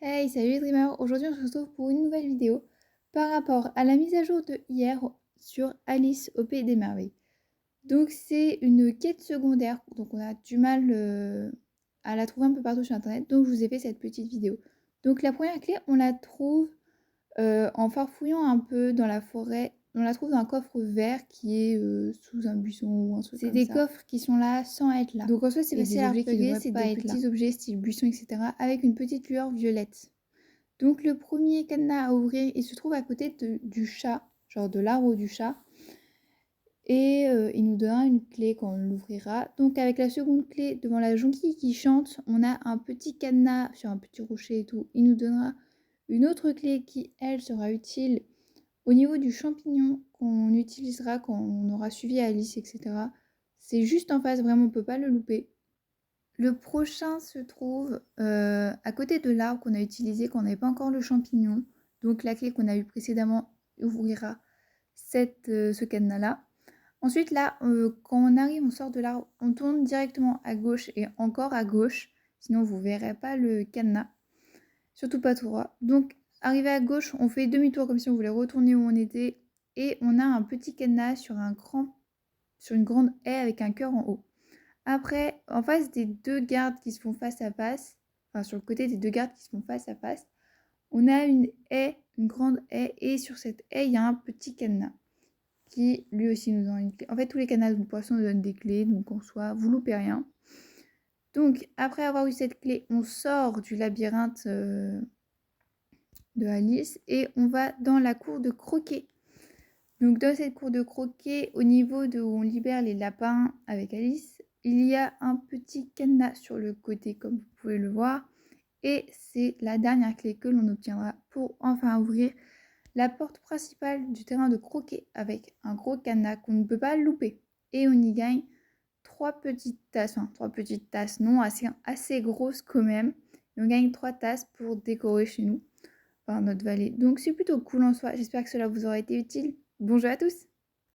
Hey, salut les dreamers! Aujourd'hui, on se retrouve pour une nouvelle vidéo par rapport à la mise à jour de hier sur Alice au Pays des Merveilles. Donc, c'est une quête secondaire, donc on a du mal à la trouver un peu partout sur internet. Donc, je vous ai fait cette petite vidéo. Donc, la première clé, on la trouve en farfouillant un peu dans la forêt. On la trouve dans un coffre vert qui est sous un buisson ou un truc comme ça. C'est des coffres qui sont là sans être là. Donc en soi, c'est facile à repérer, c'est des petits objets style buisson, etc. avec une petite lueur violette. Donc le premier cadenas à ouvrir, il se trouve à côté du chat, genre de l'arbre du chat. Et il nous donnera une clé quand on l'ouvrira. Donc avec la seconde clé, devant la jonquille qui chante, on a un petit cadenas sur un petit rocher et tout. Il nous donnera une autre clé qui, elle, sera utile au niveau du champignon qu'on utilisera quand on aura suivi Alice, etc. C'est juste en face, vraiment, on ne peut pas le louper. Le prochain se trouve à côté de l'arbre qu'on a utilisé quand on n'avait pas encore le champignon. Donc la clé qu'on a eue précédemment ouvrira ce cadenas-là. Ensuite là, quand on arrive, on sort de l'arbre, on tourne directement à gauche et encore à gauche. Sinon vous ne verrez pas le cadenas. Surtout pas tout droit. Donc arrivé à gauche, on fait demi-tour comme si on voulait retourner où on était. Et on a un petit cadenas sur une grande haie avec un cœur en haut. Après, en face des deux gardes qui se font face à face, enfin sur le côté des deux gardes qui se font face à face, on a une haie, une grande haie, et sur cette haie, il y a un petit cadenas qui lui aussi nous donne une clé. En fait, tous les cadenas de poisson nous donnent des clés, donc en soi, vous loupez rien. Donc, après avoir eu cette clé, on sort du labyrinthe de Alice et on va dans la cour de croquet. Donc, dans cette cour de croquet, au niveau de où on libère les lapins avec Alice, il y a un petit cadenas sur le côté, comme vous pouvez le voir. Et c'est la dernière clé que l'on obtiendra pour enfin ouvrir la porte principale du terrain de croquet avec un gros cadenas qu'on ne peut pas louper. Et on y gagne 3 petites tasses, enfin 3 petites tasses, non, assez grosses quand même. Et on gagne 3 tasses pour décorer chez nous, enfin notre vallée. Donc c'est plutôt cool en soi. J'espère que cela vous aura été utile. Bonjour à tous!